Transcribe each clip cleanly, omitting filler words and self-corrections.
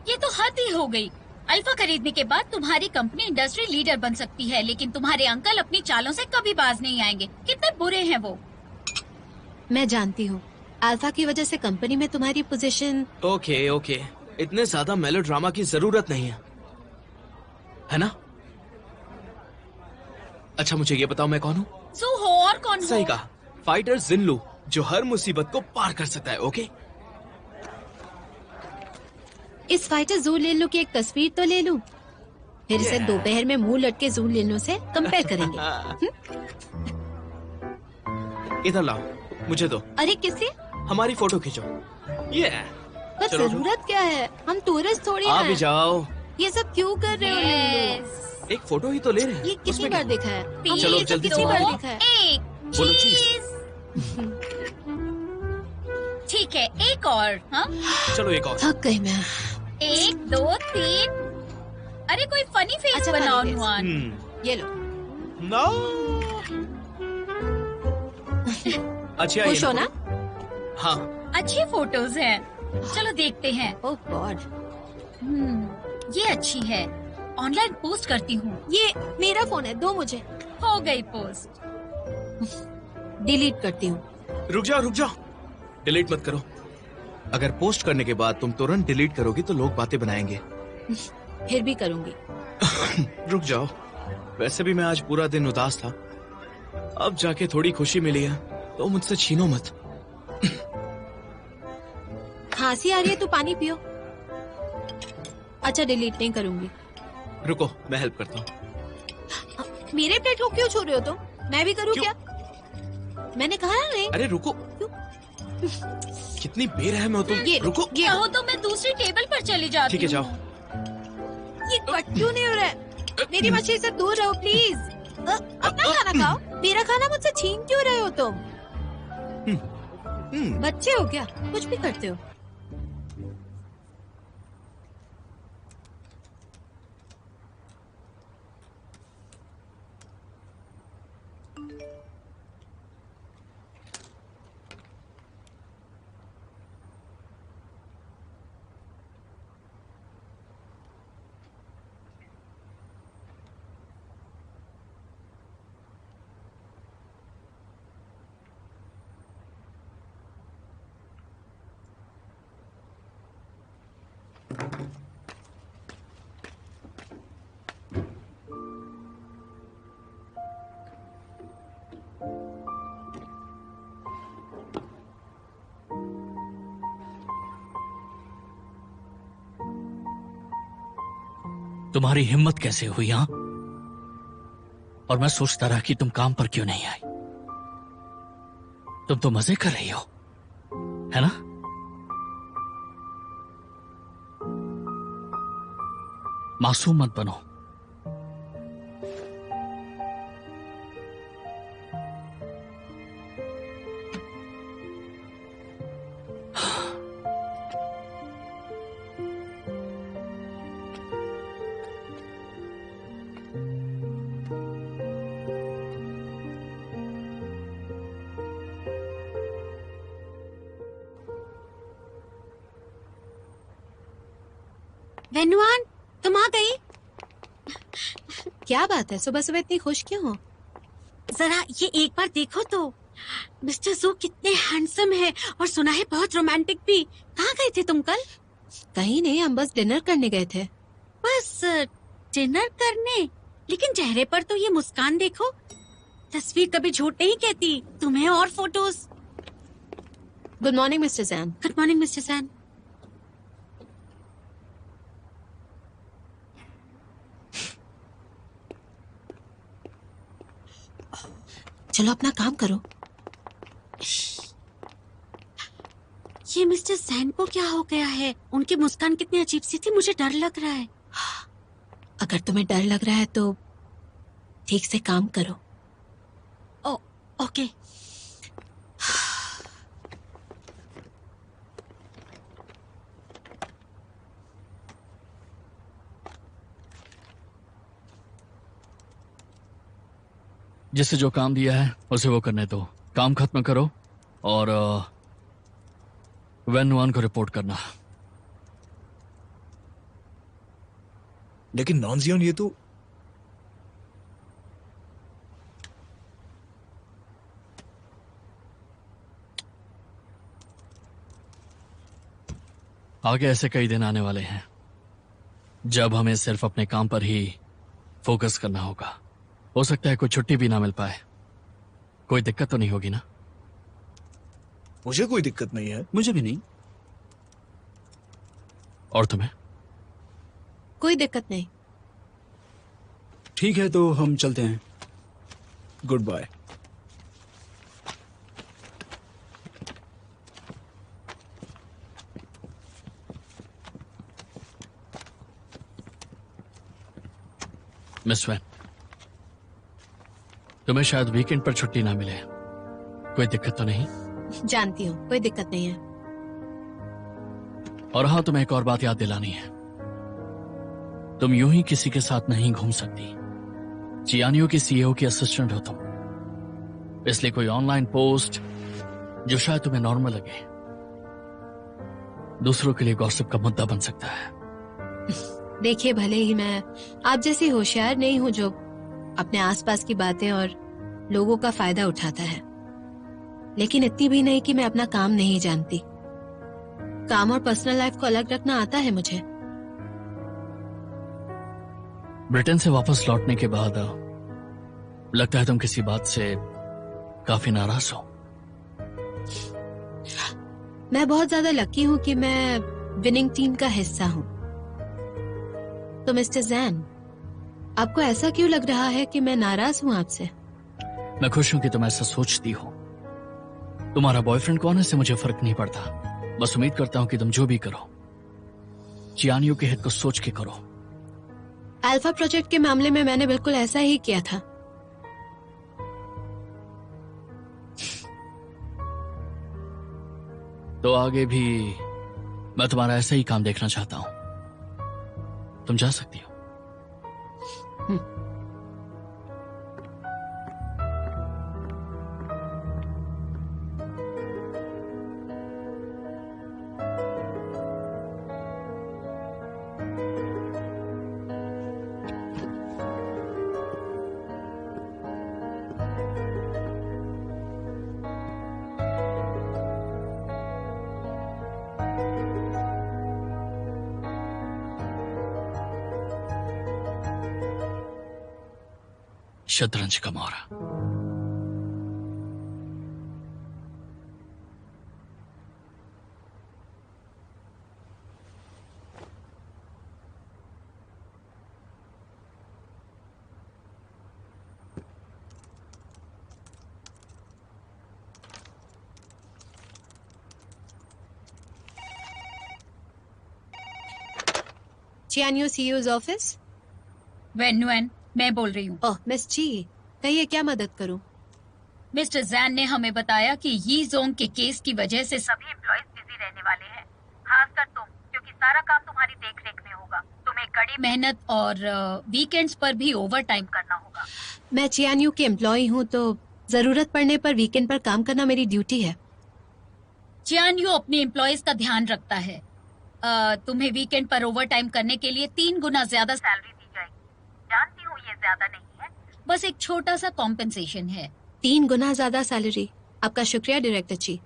ये तो हद ही हो गई। अल्फा खरीदने के बाद तुम्हारी कंपनी इंडस्ट्री लीडर बन सकती है, लेकिन तुम्हारे अंकल अपनी चालों से कभी बाज नहीं आएंगे। कितने बुरे हैं वो। मैं जानती हूँ, अल्फा की वजह से कंपनी में तुम्हारी पोजीशन। ओके ओके, इतने ज्यादा मेलोड्रामा की जरूरत नहीं है ना? अच्छा मुझे ये बताओ मैं कौन हूँ? सू हो और कौन हो? सही कहा, फाइटर जिनलू, जो हर मुसीबत को पार कर सकता है। ओके, इस फाइटर जू लेनो की एक तस्वीर तो ले लूं, फिर इसे दोपहर में मुंह लटके जू लेनो से कंपेयर करेंगे। इधर लाओ, मुझे दो। अरे किससे? हमारी फोटो खींचो। ये पर चलो, जरूरत क्या है, हम टूरिस्ट थोड़ी आ भी हैं। जाओो। ये सब क्यों कर रहे हो लेनो? एक फोटो ही तो ले रहे हैं। ये कितनी उसमें बार क्या? देखा है? हमने चलो, ये सब जल्दी कितनी से बार बोलो। देखा है? एक बोलो चीज। ठीक है, एक और। हाँ, चलो एक और। थक गई मैं। 1 2 3। अरे कोई फनी फेस अच्छा, बनाओ funny face। नुआन। ये लो। नो। अच्छा खुश हो ना? हाँ। अच्छी फोटोज हैं। चलो देखते हैं। ओह गॉड, ये अच्छी है। ऑनलाइन पोस्ट करती हूँ। ये मेरा फोन है, दो मुझे। हो गई पोस्ट। डिलीट करती हूँ। रुक जाओ, डिलीट मत करो। अगर पोस्ट करने के बाद तुम तुरंत डिलीट करोगी तो लोग बातें बनाएंगे। फिर भी करूंगी। रुक जाओ, वैसे भी मैं आज पूरा दिन उदास था। अब जाके थोड़ी खुशी मिली है तो मुझसे छीनो मत। खांसी आ रही है तो पानी पियो। अच्छा डिलीट नहीं करूंगी। रुको, मैं हेल्प करता हूँ। मेरे प्लेट को क्यों छू रहे हो तुम? मैं भी करूँ क्यों? क्या? मैंने कहा ना नहीं। अरे रुको, कितनी बेरहम हो तुम। ये रुको। कहो तो मैं दूसरी टेबल पर चली जाती ठीक है, जाओ। ये कट क्यों नहीं हो रहा है? मेरी मछली से दूर रहो प्लीज। अपना खाना खाओ। मेरा खाना मुझसे छीन क्यों रहे हो तुम? बच्चे हो क्या? कुछ भी करते हो। तुम्हारी हिम्मत कैसे हुई? हाँ, और मैं सोचता रहा कि तुम काम पर क्यों नहीं आई। तुम तो मजे कर रही हो, है ना? मासूम मत बनो। वेनुआन, तुम आ गई? क्या बात है, सुबह सुबह इतनी खुश क्यों हो? जरा ये एक बार देखो तो, मिस्टर जू कितने हैंडसम है और सुना है बहुत रोमांटिक भी। कहाँ गए थे तुम कल? कहीं नहीं, हम बस डिनर करने गए थे। बस डिनर करने? लेकिन चेहरे पर तो ये मुस्कान देखो। तस्वीर कभी झूठ नहीं कहती। तुम्हें और photos. Good morning mister Jain. Good morning mister Jain. चलो अपना काम करो। ये मिस्टर जैन को क्या हो गया है? उनकी मुस्कान कितनी अजीब सी थी, मुझे डर लग रहा है। अगर तुम्हें डर लग रहा है तो ठीक से काम करो। ओ, ओके। जिससे जो काम दिया है उसे वो करने दो। काम खत्म करो और वेनुआन को रिपोर्ट करना। लेकिन नॉन-जियोन ये तो आगे ऐसे कई दिन आने वाले हैं जब हमें सिर्फ अपने काम पर ही फोकस करना होगा। हो सकता है कोई छुट्टी भी ना मिल पाए। कोई दिक्कत तो नहीं होगी ना? मुझे कोई दिक्कत नहीं है। मुझे भी नहीं। और तुम्हें? कोई दिक्कत नहीं। ठीक है तो हम चलते हैं। Good bye. मिस वैन, तुम्हें शायद वीकेंड पर छुट्टी ना मिले। कोई दिक्कत तो नहीं? जानती हूँ, कोई दिक्कत नहीं है। और हाँ, तुम्हें एक और बात याद दिलानी है। तुम यूं ही किसी के साथ नहीं घूम सकती। चियानियो की सीईओ की असिस्टेंट हो तुम, इसलिए कोई ऑनलाइन पोस्ट जो शायद तुम्हें नॉर्मल लगे दूसरों के लिए गॉसिप का मुद्दा बन सकता है। देखिए, भले ही मैं आप जैसी होशियार नहीं हूँ जो अपने आसपास की बातें और लोगों का फायदा उठाता है, लेकिन इतनी भी नहीं कि मैं अपना काम नहीं जानती। काम और पर्सनल लाइफ को अलग रखना आता है मुझे। ब्रिटेन से वापस लौटने के बाद लगता है तुम किसी बात से काफी नाराज हो। मैं बहुत ज्यादा लकी हूँ कि मैं विनिंग टीम का हिस्सा हूँ। तो मिस्टर जैन, आपको ऐसा क्यों लग रहा है कि मैं नाराज हूँ आपसे? मैं खुश हूं कि तुम ऐसा सोचती हो। तुम्हारा बॉयफ्रेंड कौन है इससे मुझे फर्क नहीं पड़ता। बस उम्मीद करता हूं कि तुम जो भी करो चियानियो के हित को सोच के करो। अल्फा प्रोजेक्ट के मामले में मैंने बिल्कुल ऐसा ही किया था। तो आगे भी मैं तुम्हारा ऐसा ही काम देखना चाहता हूं। तुम जा सकती हो। शतरंज का मारा। चियानियो सीईओ's ऑफिस। वेन्युएन, मैं बोल रही हूँ। ओह मिस जी, कहिए क्या मदद करूं? मिस्टर जैन ने हमें बताया कि यी जोंग के केस की वजह से सभी एम्प्लॉयज बिजी रहने वाले हैं, खासकर तुम, क्योंकि सारा काम तुम्हारी देखरेख में होगा। तुम्हें कड़ी मेहनत और वीकेंड्स पर भी ओवर टाइम करना होगा। मैं चियानियो की एम्प्लॉय हूं, तो जरूरत पड़ने पर वीकेंड पर काम करना मेरी ड्यूटी है। चियानियो अपने एम्प्लॉयज का ध्यान रखता है। तुम्हें वीकेंड पर ओवर टाइम करने के लिए 3 गुना ज्यादा सैलरी दी जाएगी। जानती हूँ ये ज्यादा नहीं है, बस एक छोटा सा कॉम्पेंसेशन है। 3 गुना ज्यादा सैलरी। आपका शुक्रिया डायरेक्टर जी।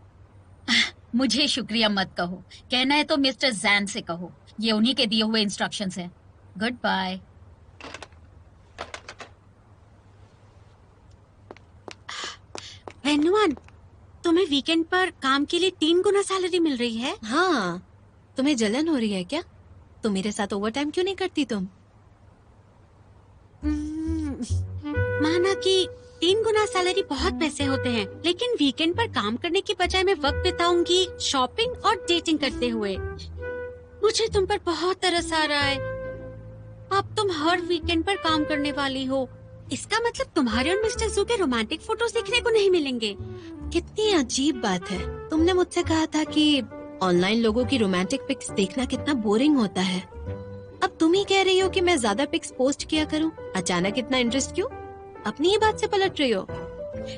मुझे शुक्रिया मत कहो, कहना है तो मिस्टर जैन से कहो। ये उन्हीं के दिए हुए इंस्ट्रक्शंस हैं। Good bye. वेन्युआन, तुम्हें वीकेंड पर काम के लिए 3 गुना सैलरी मिल रही है? हाँ, तुम्हें जलन हो रही है क्या? तो मेरे साथ ओवर टाइम क्यों नहीं करती तुम? माना कि 3 गुना सैलरी बहुत पैसे होते हैं, लेकिन वीकेंड पर काम करने की बजाय मैं वक्त बिताऊंगी शॉपिंग और डेटिंग करते हुए। मुझे तुम पर बहुत तरस आ रहा है। अब तुम हर वीकेंड पर काम करने वाली हो। इसका मतलब तुम्हारे और मिस्टर जू के रोमांटिक फोटोज देखने को नहीं मिलेंगे। कितनी अजीब बात है। तुमने मुझसे कहा था कि ऑनलाइन लोगों की रोमांटिक पिक्स देखना कितना बोरिंग होता है। अब तुम ही कह रही हो कि मैं ज्यादा पिक्स पोस्ट किया करूं। अचानक इतना इंटरेस्ट क्यों? अपनी ही बात से पलट रही हो।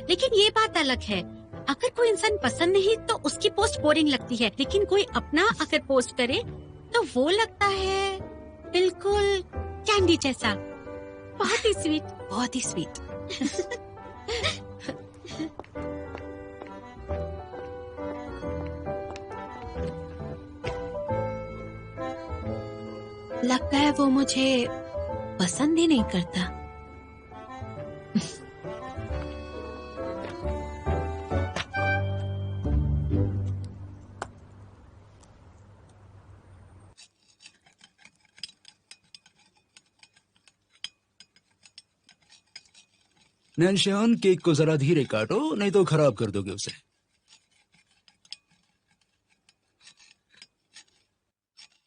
लेकिन ये बात अलग है, अगर कोई इंसान पसंद नहीं तो उसकी पोस्ट बोरिंग लगती है, लेकिन कोई अपना अगर पोस्ट करे तो वो लगता है बिल्कुल कैंडी जैसा, बहुत ही स्वीट। बहुत ही स्वीट। लगता है वो मुझे पसंद ही नहीं करता। नैन्शियान, केक को जरा धीरे काटो, नहीं तो खराब कर दोगे उसे।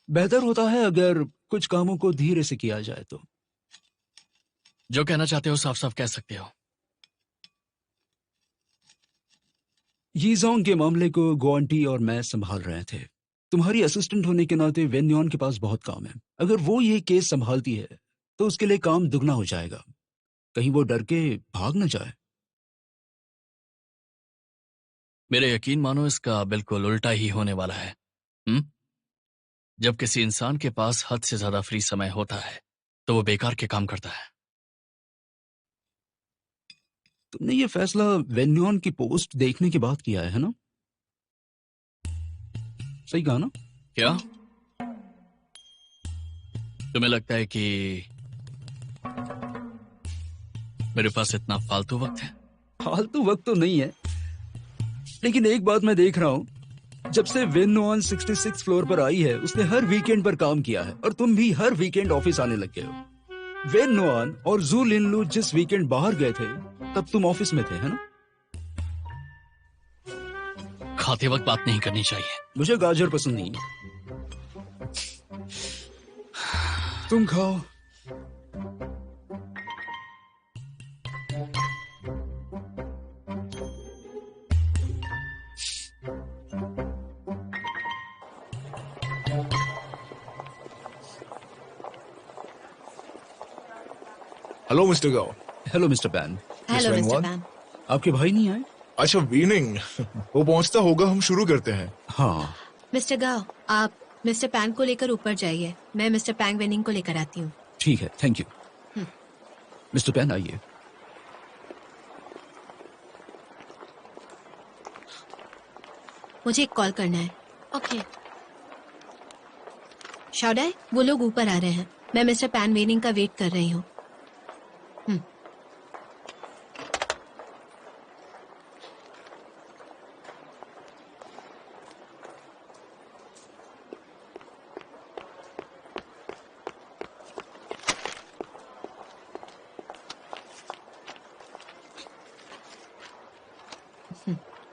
बेहतर होता है अगर कुछ कामों को धीरे से किया जाए तो। जो कहना चाहते हो साफ साफ कह सकते हो। यीजोंग के मामले को गुआंटी और मैं संभाल रहे थे। तुम्हारी असिस्टेंट होने के नाते वेन्योन के पास बहुत काम है। अगर वो ये केस संभालती है तो उसके लिए काम दुगना हो जाएगा। कहीं वो डर के भाग न जाए। मेरे यकीन मानो, इसका बिल्कुल उल्टा ही होने वाला है। जब किसी इंसान के पास हद से ज्यादा फ्री समय होता है तो वो बेकार के काम करता है। तुमने ये फैसला वेन्योन की पोस्ट देखने के बाद किया है ना? सही कहा ना? क्या तुम्हें लगता है कि मेरे पास इतना फालतू वक्त है? फालतू वक्त तो नहीं है, लेकिन एक बात मैं देख रहा हूं, जब से वेन्योन 66 फ्लोर पर आई है उसने हर वीकेंड पर काम किया है और तुम भी हर वीकेंड ऑफिस आने लग गए हो। वेन्योन और जू लिनलू जिस वीकेंड बाहर गए थे तब तुम ऑफिस में थे, है ना? खाते वक्त बात नहीं करनी चाहिए। मुझे गाजर पसंद नहीं है। तुम खाओ। Hello mister Gao. Hello mister Pan. Hello mister Wenwan. Pan. आपके भाई नहीं आए? अच्छा, वीनिंग। वो पहुंचता होगा, हम शुरू करते हैं। हाँ। मिस्टर गाओ, आप मिस्टर पैंग को लेकर ऊपर जाइए, मैं मिस्टर पैंग वेनिंग को लेकर आती हूँ। ठीक है, थैंक यू। मिस्टर पैन आइए। मुझे एक कॉल करना है। ओके। शाओडाई, वो लोग ऊपर आ रहे हैं। मैं मिस्टर पैन वेनिंग का वेट कर रही हूँ।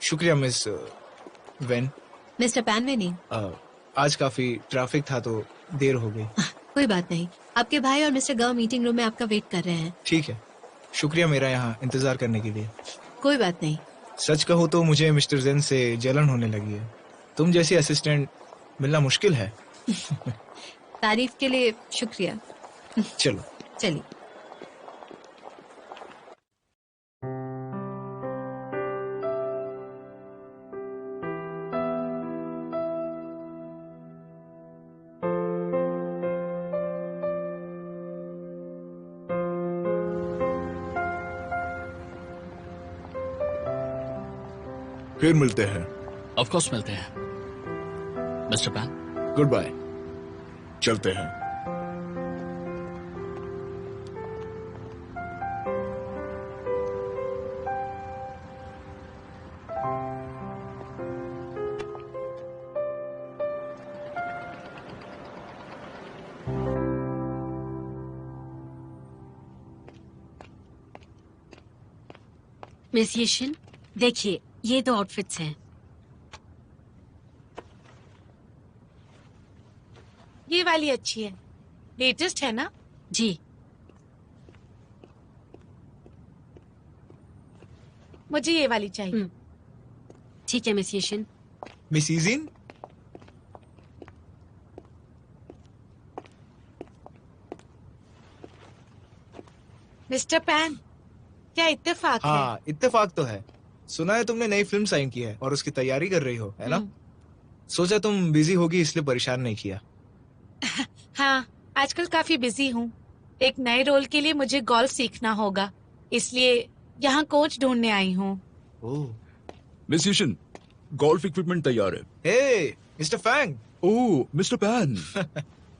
शुक्रिया मिस वेन। मिस्टर पैन वेनिंग, आज काफी ट्रैफिक था तो देर हो गई। कोई बात नहीं। आपके भाई और मिस्टर गाओ मीटिंग रूम में आपका वेट कर रहे हैं। ठीक है, शुक्रिया मेरा यहाँ इंतजार करने के लिए। कोई बात नहीं। सच कहो तो मुझे मिस्टर जेन से जलन होने लगी है। तुम जैसी असिस्टेंट मिलना मुश्किल है। तारीफ के लिए शुक्रिया। चलो। चलिए। फिर मिलते हैं। ऑफ कोर्स मिलते हैं मिस्टर पैन। Good bye. चलते हैं। मिस यीशन, देखिए ये दो आउटफिट्स हैं। ये वाली अच्छी है, लेटेस्ट है ना? जी। मुझे ये वाली चाहिए। ठीक है miss Yishan. Miss Yijin, mister Pan, क्या इत्तेफाक है? हाँ इत्तेफाक तो है। सुना है तुमने नई फिल्म साइन की है और उसकी तैयारी कर रही हो, है ना? सोचा तुम बिजी होगी इसलिए परेशान नहीं किया। हाँ, आजकल काफी बिजी हूँ। एक नए रोल के लिए मुझे गोल्फ सीखना होगा, इसलिए यहाँ कोच ढूंढने आई हूँ। ओह, मिस यूशन, गोल्फ इक्विपमेंट तैयार है। हे मिस्टर फैंग। ओह मिस्टर पैन,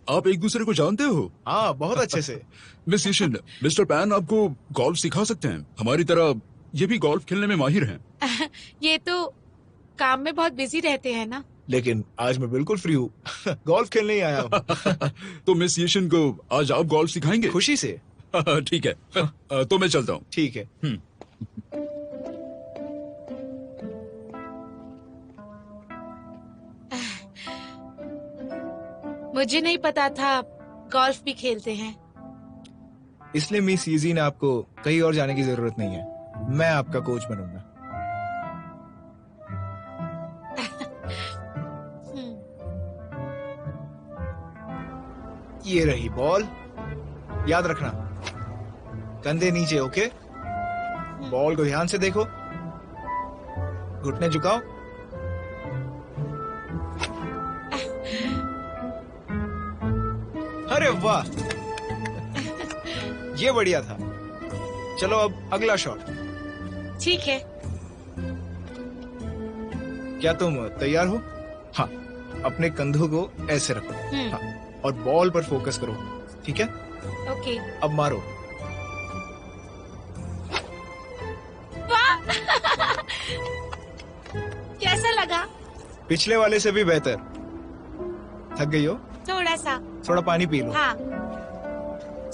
आप एक दूसरे को जानते हो? हाँ, बहुत अच्छे से। मिस यूशन, मिस्टर पैन आपको गोल्फ सिखा सकते हैं। हमारी तरह ये भी गोल्फ खेलने में माहिर हैं। ये तो काम में बहुत बिजी रहते हैं ना। लेकिन आज मैं बिल्कुल फ्री हूँ। गोल्फ खेलने ही आया हूँ। तो मिस यूशन को आज आप गोल्फ सिखाएंगे? खुशी से। ठीक है, तो मैं चलता हूँ। ठीक है। मुझे नहीं पता था गोल्फ भी खेलते हैं। इसलिए मिस ईजी ने आपको कहीं और जाने की जरूरत नहीं है। मैं आपका कोच बनूंगा। ये रही बॉल, याद रखना कंधे नीचे। ओके, बॉल को ध्यान से देखो, घुटने झुकाओ। अरे वाह, ये बढ़िया था। चलो अब अगला शॉट। ठीक है। क्या तुम तैयार हो? हाँ, अपने कंधों को ऐसे रखो। हाँ, और बॉल पर फोकस करो। ठीक है, ओके। अब मारो। कैसा लगा? पिछले वाले से भी बेहतर। थक गई हो? थोड़ा सा। थोड़ा पानी पी लो। हाँ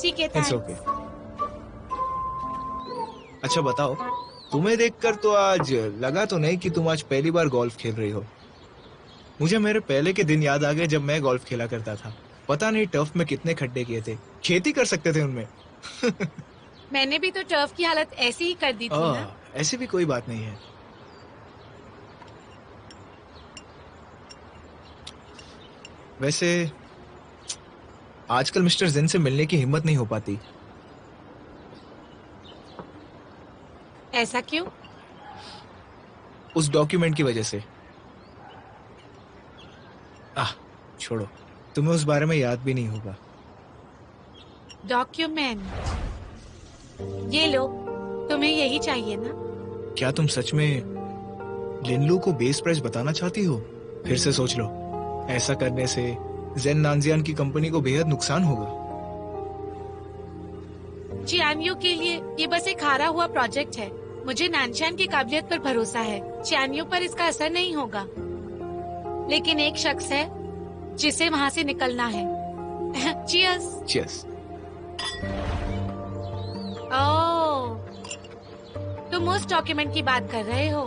ठीक है। It's okay. अच्छा बताओ, तुम्हें देखकर तो आज लगा तो नहीं कि तुम आज पहली बार गोल्फ खेल रही हो। मुझे मेरे पहले के दिन याद आ गए जब मैं गोल्फ खेला करता था। पता नहीं टर्फ में कितने खड्डे किए थे, खेती कर सकते थे उनमें। मैंने भी तो टर्फ की हालत ऐसी ही कर दी थी ना। ऐसी भी कोई बात नहीं है। वैसे आजकल मिस्टर जेन से मिलने की हिम्मत नहीं हो पाती। ऐसा क्यों? उस डॉक्यूमेंट की वजह से। छोड़ो, तुम्हें उस बारे में याद भी नहीं होगा। डॉक्यूमेंट? ये लो, तुम्हें यही चाहिए ना? क्या तुम सच में लिनलू को बेस प्राइस बताना चाहती हो? फिर से सोच लो, ऐसा करने से जेन नानजियान की कंपनी को बेहद नुकसान होगा। चियानियो के लिए ये बस एक हारा हुआ प्रोजेक्ट है। मुझे नानशान की काबिलियत पर भरोसा है। चियानियो पर इसका असर नहीं होगा। लेकिन एक शख्स है जिसे वहाँ से निकलना है। चीयर्स। चीयर्स। ओह, तुम उस डॉक्यूमेंट की बात कर रहे हो।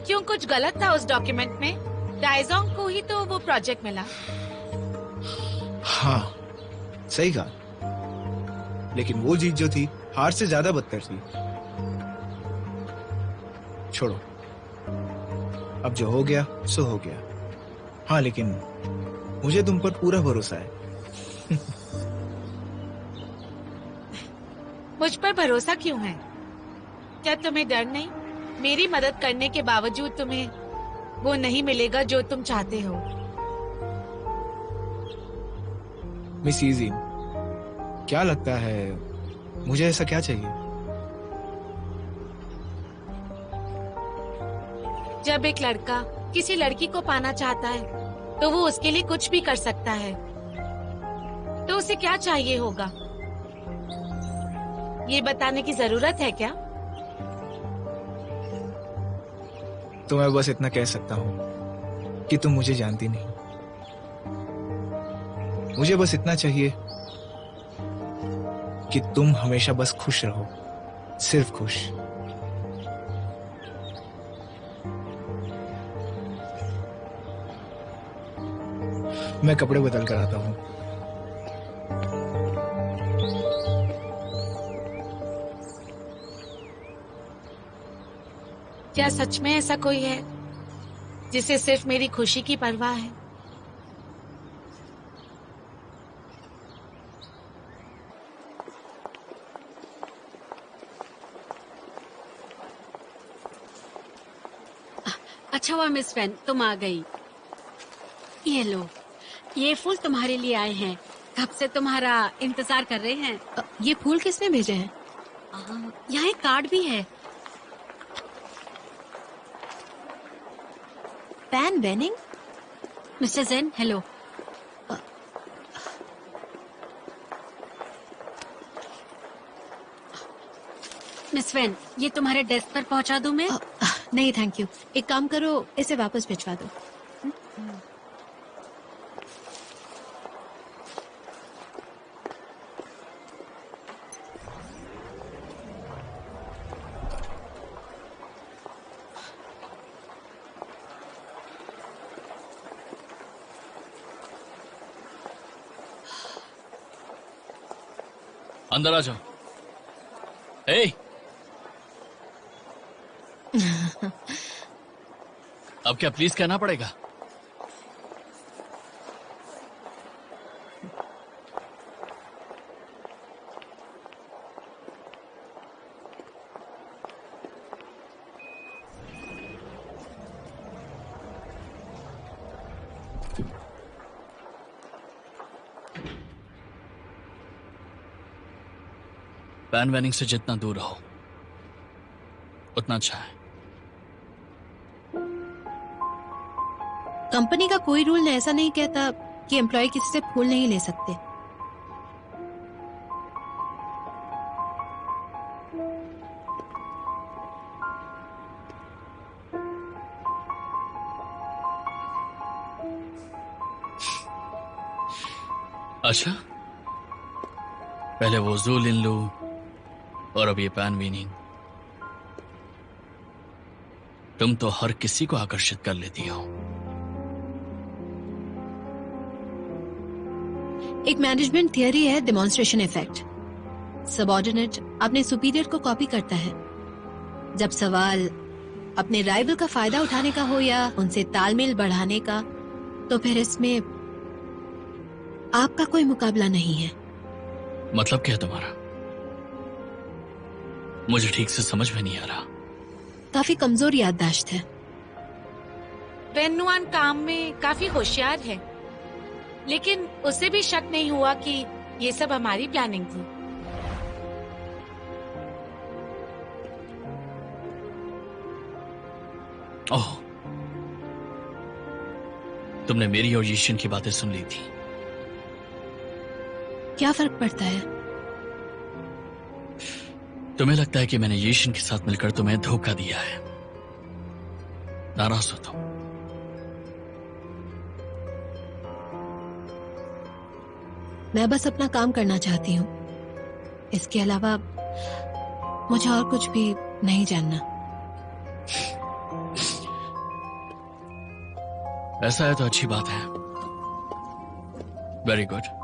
क्यों, कुछ गलत था उस डॉक्यूमेंट में? डाइजोंग को ही तो वो प्रोजेक्ट मिला। हाँ, सही कहा। लेकिन वो जीत जो थी, हार से ज्यादा बदतर थी। छोड़ो, अब जो हो गया सो हो गया। हाँ, लेकिन मुझे तुम पर पूरा भरोसा है। मुझ पर भरोसा क्यों है? क्या तुम्हें डर नहीं? मेरी मदद करने के बावजूद तुम्हें वो नहीं मिलेगा जो तुम चाहते हो। मिस इजी, क्या लगता है मुझे ऐसा क्या चाहिए? जब एक लड़का किसी लड़की को पाना चाहता है तो वो उसके लिए कुछ भी कर सकता है। तो उसे क्या चाहिए होगा? ये बताने की जरूरत है क्या? तो मैं बस इतना कह सकता हूँ कि तुम मुझे जानती नहीं। मुझे बस इतना चाहिए कि तुम हमेशा बस खुश रहो, सिर्फ खुश। मैं कपड़े बदल कर आता हूँ। क्या सच में ऐसा कोई है जिसे सिर्फ मेरी खुशी की परवाह है? अच्छा हुआ मिस फैन तुम आ गई। ये लो, ये फूल तुम्हारे लिए आए हैं। कब से तुम्हारा इंतजार कर रहे हैं। ये फूल किसने भेजे हैं? यहाँ एक कार्ड भी है। Pan वेनिंग? Mister Jain, hello. Miss when, ये तुम्हारे डेस्क पर पहुंचा दूं मैं? नहीं थैंक यू, एक काम करो, इसे वापस भिजवा दो। अंदर आ जाओ। ए! अब क्या प्लीज कहना पड़ेगा? पैन वैनिंग से जितना दूर रहो उतना अच्छा है। कंपनी का कोई रूल ऐसा नहीं कहता कि एम्प्लॉय किसी से फूल नहीं ले सकते। अच्छा, पहले वो जूल इन लू और अब ये पैन वीनिंग। तुम तो हर किसी को आकर्षित कर लेती हो। एक मैनेजमेंट थियरी है डेमोन्स्ट्रेशन इफेक्ट। सबऑर्डिनेट अपने सुपीरियर को कॉपी करता है। जब सवाल अपने राइवल का फायदा उठाने का हो या उनसे तालमेल बढ़ाने का, तो फिर इसमें आपका कोई मुकाबला नहीं है। मतलब क्या है तुम्हारा? मुझे ठीक से समझ में नहीं आ रहा। काफी कमजोर याददाश्त है। वेन नुआन काम में काफी होशियार है, लेकिन उसे भी शक नहीं हुआ कि ये सब हमारी प्लानिंग थी। ओह, तुमने मेरी और यीशन की बातें सुन ली थी। क्या फर्क पड़ता है? तुम्हें लगता है कि मैंने यीशन के साथ मिलकर तुम्हें धोखा दिया है। नाराज हो तुम। मैं बस अपना काम करना चाहती हूँ। इसके अलावा मुझे और कुछ भी नहीं जानना। ऐसा है तो अच्छी बात है। Very good.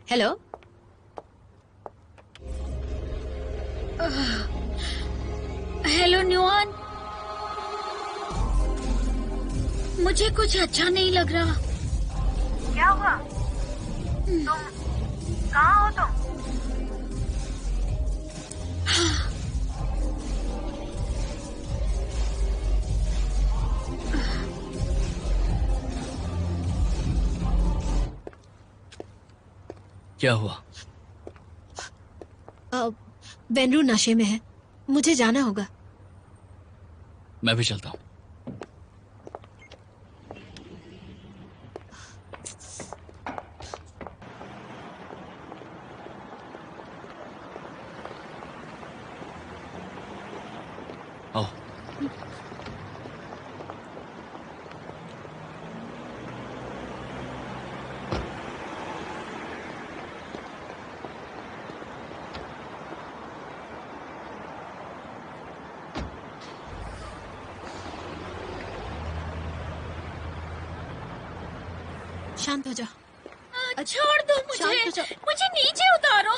हेलो, हेलो न्यूआन, मुझे कुछ अच्छा नहीं लग रहा। क्या हुआ? तुम कहाँ हो तुम? क्या हुआ? वेनरू नशे में है, मुझे जाना होगा। मैं भी चलता हूँ। आओ। शांत हो जाओ। छोड़ दो शांत हो मुझे, जाओ। मुझे नीचे उतारो।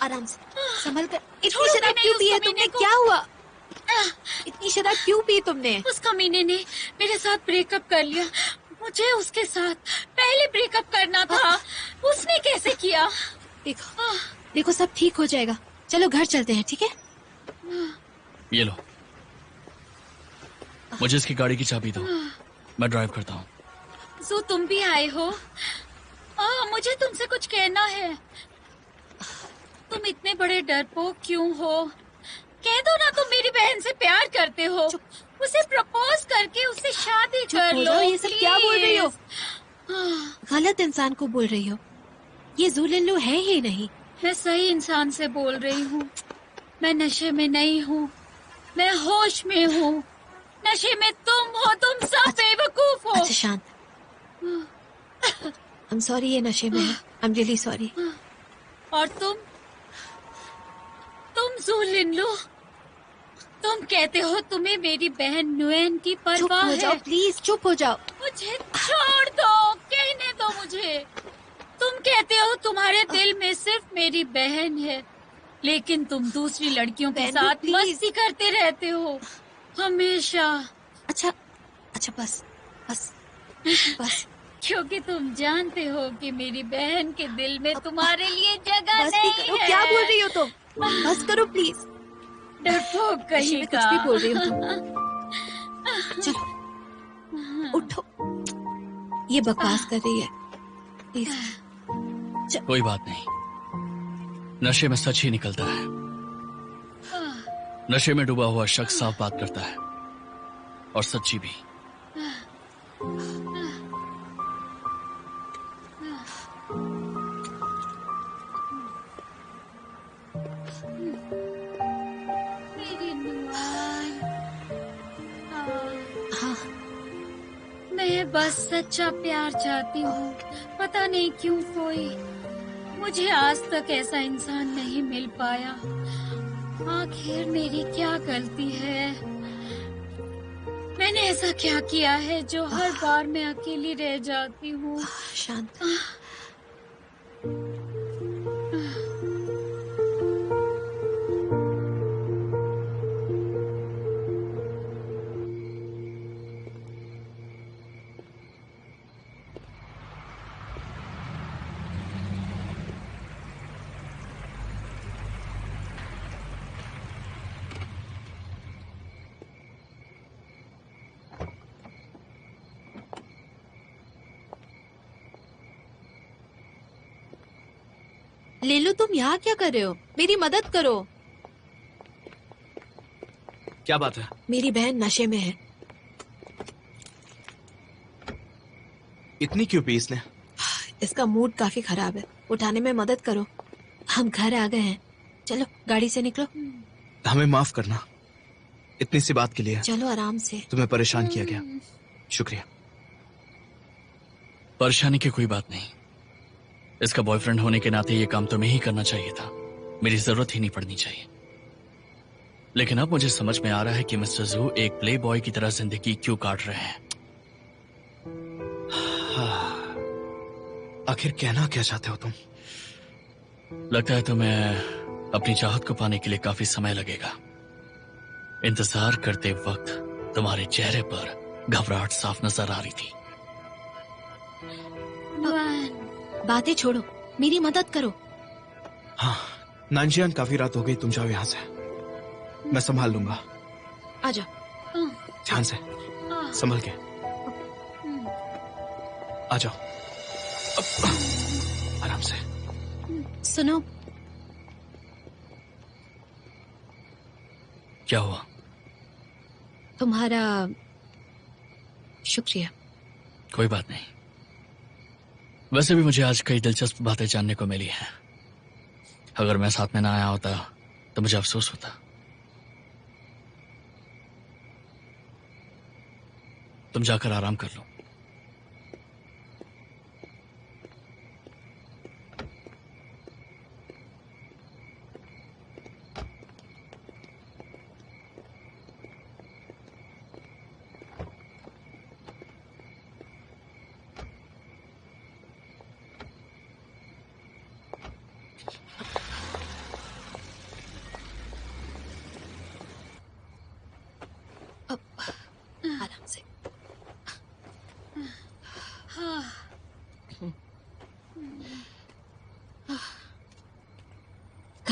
आराम से, संभल कर। छोड़ो इतनी शराब नहीं क्यों उस पी है कमीने तुमने? को। क्या हुआ? शराब क्यों पी तुमने? उस कमीने ने मेरे साथ ब्रेकअप कर लिया। मुझे उसके साथ पहले ब्रेकअप करना था। उसने कैसे किया? देखो देखो, सब ठीक हो जाएगा। चलो घर चलते हैं, ठीक है? ये लो, मुझे इसकी गाड़ी की चाबी दो, मैं ड्राइव करता हूँ। जो तुम भी आए हो? मुझे तुमसे कुछ कहना है। तुम इतने बड़े डरपोक क्यों हो? कह दो ना तुम मेरी बहन से प्यार करते हो। उसे प्रपोज करके उससे शादी कर लो। ये सब क्या बोल रही हो? गलत इंसान को बोल रही हो। ये ज़ूलिनलू है ही नहीं। मैं सही इंसान से बोल रही हूँ। मैं नशे में नहीं हूँ, मैं होश में हूँ। नशे में तुम हो, तुम सब बेवकूफ हो। अच्छा शांत। I'm sorry, ये नशे में है। I'm really sorry। और तुम ज़ूलिनलू, तुम कहते हो तुम्हें मेरी बहन नुएन की परवाह चुप हो जाओ है। प्लीज, चुप हो जाओ। मुझे छोड़ दो, कहने दो मुझे। तुम कहते हो तुम्हारे दिल में सिर्फ मेरी बहन है, लेकिन तुम दूसरी लड़कियों के साथ प्लीज। मस्ती करते रहते हो हमेशा। अच्छा बस बस बस। क्योंकि तुम जानते हो कि मेरी बहन के दिल में तुम्हारे लिए जगह बस भी नहीं करो। है। क्या बोल रही हो तुम? बस करो प्लीज। डरपोक नशे कहीं में का। कुछ भी बोल रही हो तुम। चलो उठो, ये बकवास कर रही है। प्लीज। कोई बात नहीं, नशे में सच ही निकलता है। नशे में डूबा हुआ शख्स साफ बात करता है, और सच्ची भी। मेरी नुआन, हाँ, मैं बस सच्चा प्यार चाहती हूँ। पता नहीं क्यों कोई मुझे आज तक ऐसा इंसान नहीं मिल पाया। आखिर मेरी क्या गलती है? मैंने ऐसा क्या किया है जो हर बार मैं अकेली रह जाती हूँ? शांत। ले लो, तुम यहाँ क्या कर रहे हो? मेरी मदद करो। क्या बात है? मेरी बहन नशे में है। इतनी क्यों पी इसने? इसका मूड काफी खराब है, उठाने में मदद करो। हम घर आ गए हैं, चलो गाड़ी से निकलो। हमें माफ करना, इतनी सी बात के लिए चलो आराम से। तुम्हें परेशान किया गया, शुक्रिया। परेशानी की कोई बात नहीं। इसका बॉयफ्रेंड होने के नाते ये काम तुम्हें ही करना चाहिए था, मेरी जरूरत ही नहीं पड़नी चाहिए। लेकिन अब मुझे समझ में आ रहा है कि मिस्टर जू एक प्ले बॉय की तरह जिंदगी क्यों काट रहे हैं। आखिर कहना क्या चाहते हो तुम? लगता है तुम्हें अपनी चाहत को पाने के लिए काफी समय लगेगा। इंतजार करते वक्त तुम्हारे चेहरे पर घबराहट साफ नजर आ रही थी। बातें छोड़ो, मेरी मदद करो। हाँ, नानजियान, काफी रात हो गई, तुम जाओ यहाँ से, मैं संभाल लूंगा। आ जाओ। ध्यान से, संभल के आ जाओ। आराम से। सुनो, क्या हुआ? तुम्हारा शुक्रिया। कोई बात नहीं। वैसे भी मुझे आज कई दिलचस्प बातें जानने को मिली हैं। अगर मैं साथ में ना आया होता तो मुझे अफसोस होता। तुम जाकर आराम कर लो।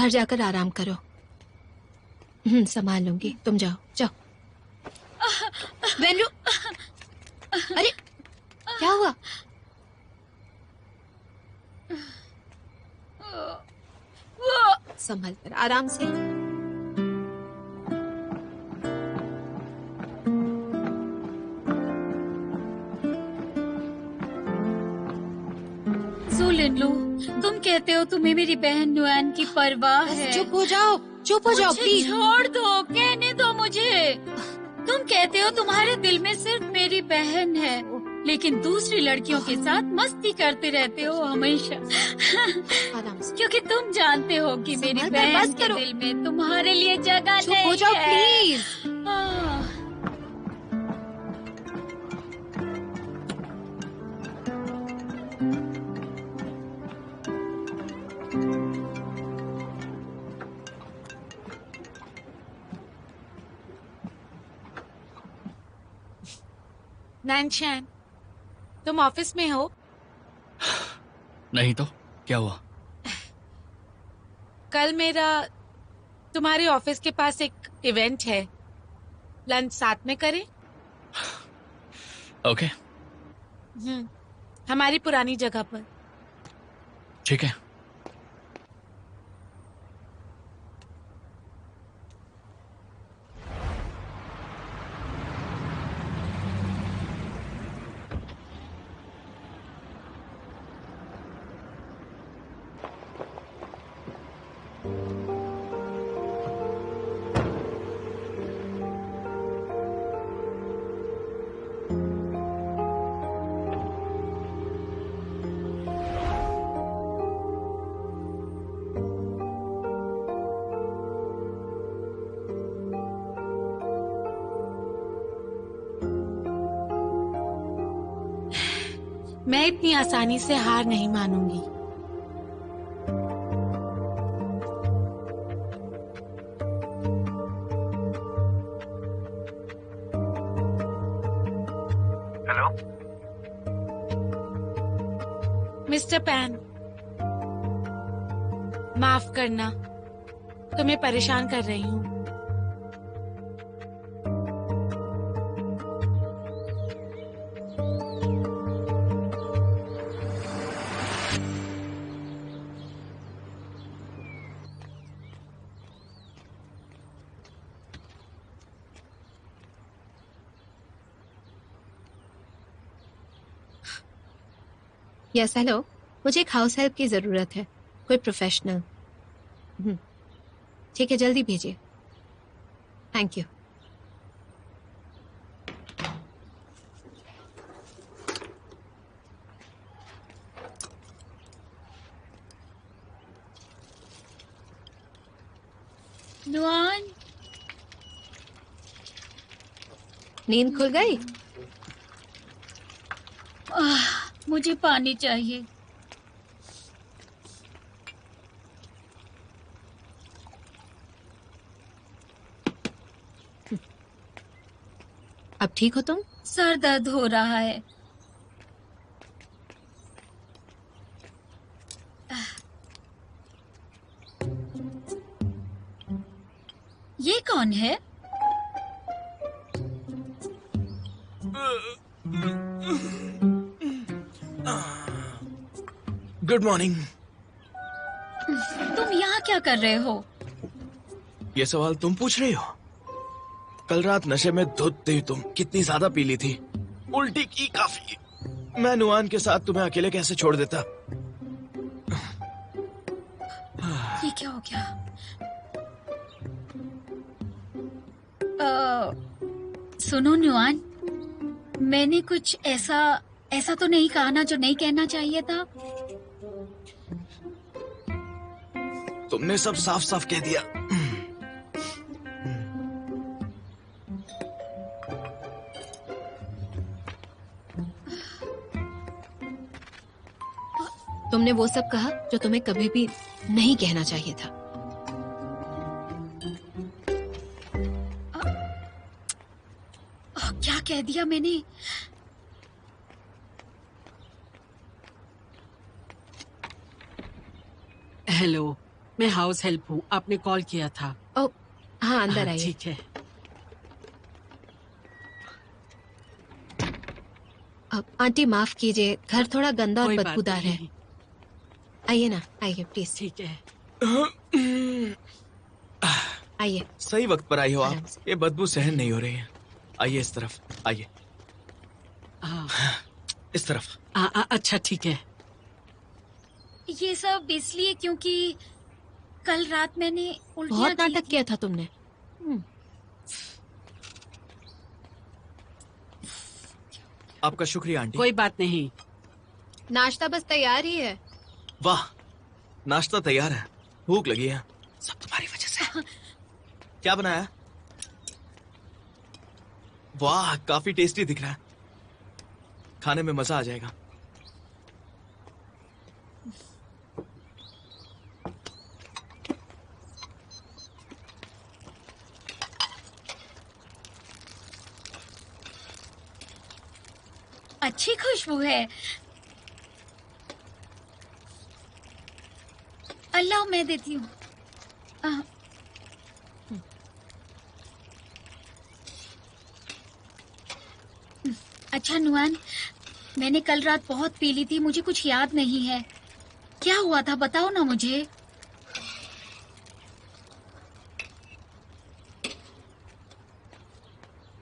घर जाकर आराम करो। संभाल लूंगी, तुम जाओ जाओ। वेन्नू, अरे क्या हुआ? संभल कर, आराम से। लिनलू, तुम कहते हो तुम्हें मेरी बहन नुआन की परवाह है। चुप हो जाओ, चुप हो जाओ मुझे प्लीज। छोड़ दो, कहने दो मुझे। तुम कहते हो तुम्हारे दिल में सिर्फ मेरी बहन है, लेकिन दूसरी लड़कियों के साथ मस्ती करते रहते हो हमेशा। आराम से। क्योंकि तुम जानते हो कि मेरी संभल कर, बहन बस के करो। दिल में तुम्हारे लिए जगह चुप नहीं हो जाओ है। प्लीज। हाँ। नैनचैन, तुम ऑफिस में हो? नहीं तो क्या हुआ? कल मेरा तुम्हारे ऑफिस के पास एक इवेंट है, लंच साथ में करें? ओके, हमारी पुरानी जगह पर। ठीक है। मैं इतनी आसानी से हार नहीं मानूंगी। हेलो मिस्टर पैन, माफ करना, तुम्हें परेशान कर रही हूँ। यस हेलो, मुझे एक हाउस हेल्प की जरूरत है, कोई प्रोफेशनल। ठीक है, जल्दी भेजिए। Thank you. नुआन, नींद खुल गई? मुझे पानी चाहिए। अब ठीक हो तुम? सर दर्द हो रहा है। ये कौन है? Good morning. तुम यहाँ क्या कर रहे हो? ये सवाल तुम पूछ रही हो? कल रात नशे में धुत थी तुम, कितनी ज्यादा पी ली थी, उल्टी की काफी। मैं नुआन के साथ तुम्हें अकेले कैसे छोड़ देता? ये क्या हो गया? सुनो नुआन, मैंने कुछ ऐसा तो नहीं कहा ना जो नहीं कहना चाहिए था? तुमने सब साफ साफ कह दिया। तुमने वो सब कहा जो तुम्हें कभी भी नहीं कहना चाहिए था। क्या कह दिया मैंने? हेलो, मैं हाउस हेल्प हूँ, आपने कॉल किया था। ओ हाँ, अंदर हाँ, आइए। ठीक है। आंटी माफ कीजिए, घर थोड़ा गंदा और कोई बात बदबूदार है। नहीं। आइए ना, आइए प्लीज, ठीक है। आइए। सही वक्त पर आई हो आप। आराम से। ये बदबू सहन नहीं हो रही है। आइए इस तरफ, आइए हाँ, इस तरफ। अच्छा ठीक है। ये सब इसलिए क्योंकि कल रात मैंने उल्टियाँ बहुत की नाटक थी। किया था तुमने। आपका शुक्रिया आंटी। कोई बात नहीं। नाश्ता बस तैयार ही है। वाह, नाश्ता तैयार है। भूख लगी है। सब तुम्हारी वजह से। क्या बनाया? वाह, काफी टेस्टी दिख रहा है। खाने में मजा आ जाएगा। अच्छी खुशबू है। अल्लाह, मैं देती हूँ। अच्छा नुआन, मैंने कल रात बहुत पी ली थी, मुझे कुछ याद नहीं है। क्या हुआ था बताओ ना मुझे।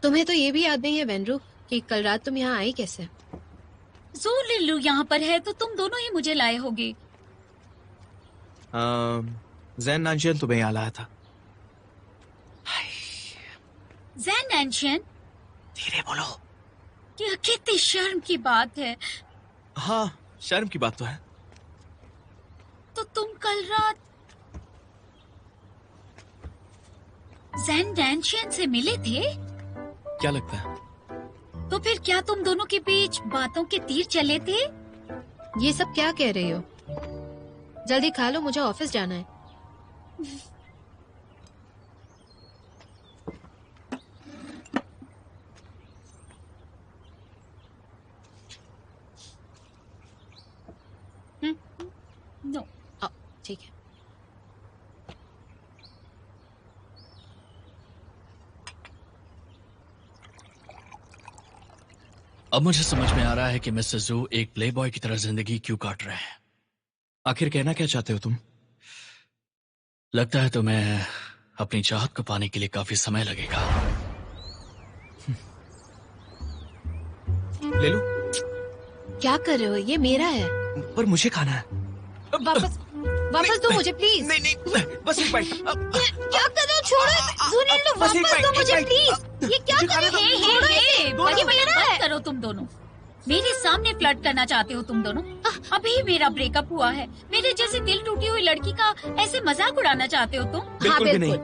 तुम्हें तो ये भी याद नहीं है वेनरू कि कल रात तुम यहाँ आई कैसे? जो लिल्लू यहाँ पर है तो तुम दोनों ही मुझे लाए होगे। जैन नानशियन तुम्हें यहाँ लाया था। जैन एंशियन? धीरे बोलो। यह कितनी शर्म की बात है। हाँ, शर्म की बात तो है। तो तुम कल रात जैन एंशियन से मिले थे? क्या लगता है? तो फिर क्या तुम दोनों के बीच बातों के तीर चले थे? ये सब क्या कह रही हो? जल्दी खा लो, मुझे ऑफिस जाना है। नो। ठीक है। अब मुझे समझ में आ रहा है कि मिस्टर जू एक प्लेबॉय की तरह जिंदगी क्यों काट रहे हैं। आखिर कहना क्या चाहते हो तुम? लगता है तुम्हें अपनी चाहत को पाने के लिए काफी समय लगेगा। ले लो। क्या कर रहे हो? ये मेरा है। पर मुझे खाना है। वापस दो मुझे प्लीज। नहीं नहीं, बस एक बाइट। क्या कर रहे हो? छोड़ो जुनील, बस एक वापस दो बाइट, मुझे एक प्लीज। ये क्या कर रहे हो? छोड़ो इसे। बड़ी मेरा बड़ी है। बात करो तुम दोनों। मेरे सामने फ्लर्ट करना चाहते हो तुम दोनों? अभी मेरा ब्रेकअप हुआ है। मेरे जैसे दिल टूटी हुई लड़की का ऐसे मजाक उड़ाना चाहते हो तुम? बिल्कुल भी नहीं।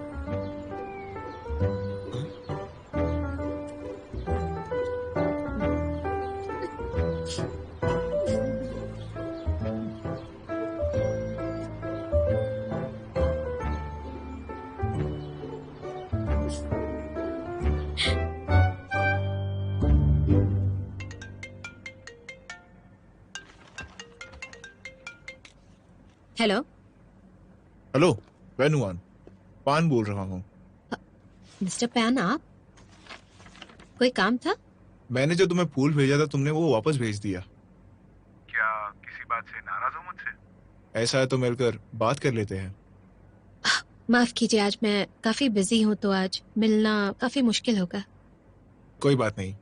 हेलो हेलो, वेनुआन, पान बोल रहा हूँ। मिस्टर पैन, आप? कोई काम था? मैंने जो तुम्हें फूल भेजा था तुमने वो वापस भेज दिया। क्या किसी बात से नाराज हो मुझसे? ऐसा है तो मिलकर बात कर लेते हैं। माफ कीजिए, आज मैं काफी बिजी हूँ तो आज मिलना काफी मुश्किल होगा। कोई बात नहीं,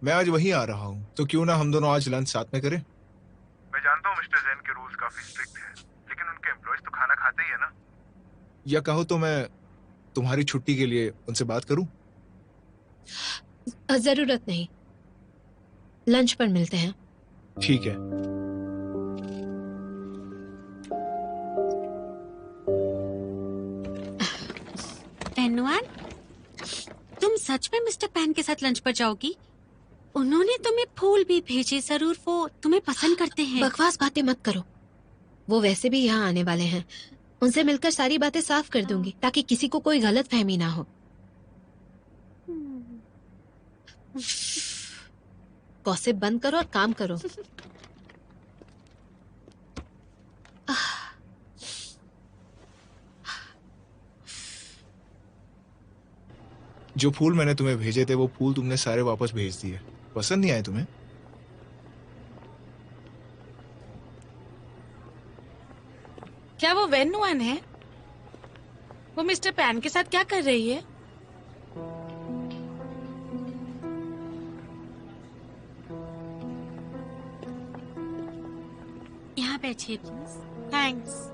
मैं आज वहीं आ रहा हूँ, तो क्यों ना हम दोनों आज लंच साथ में करें। मैं जानता हूँ मिस्टर जैन के रूल्स काफी स्ट्रिक्ट हैं, लेकिन उनके एम्प्लॉयज तो खाना खाते ही है ना। या कहो तो मैं तुम्हारी छुट्टी के लिए उनसे बात करूं? जरूरत नहीं, लंच पर मिलते हैं। ठीक है। एनुआन, तुम सच में मिस्टर पैन के साथ लंच पर जाओगी? उन्होंने तुम्हें फूल भी भेजे, जरूर वो तुम्हें पसंद करते हैं। बकवास बातें मत करो, वो वैसे भी यहाँ आने वाले हैं। उनसे मिलकर सारी बातें साफ कर दूंगी ताकि किसी को कोई गलत फहमी ना हो। गॉसिप बंद करो और काम करो। जो फूल मैंने तुम्हें भेजे थे वो फूल तुमने सारे वापस भेज दिए। पसंद नहीं आए तुम्हें? क्या वो वेन नुआन है? वो मिस्टर पैन के साथ क्या कर रही है? यहाँ बैठिए प्लीज। थैंक्स।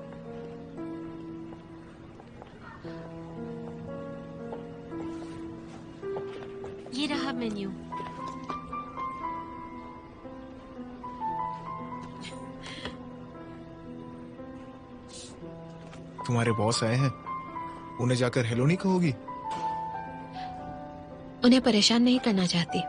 ये रहा मेन्यू। तुम्हारे बॉस आए हैं, उन्हें जाकर हेलो नहीं कहोगी? उन्हें परेशान नहीं करना चाहती।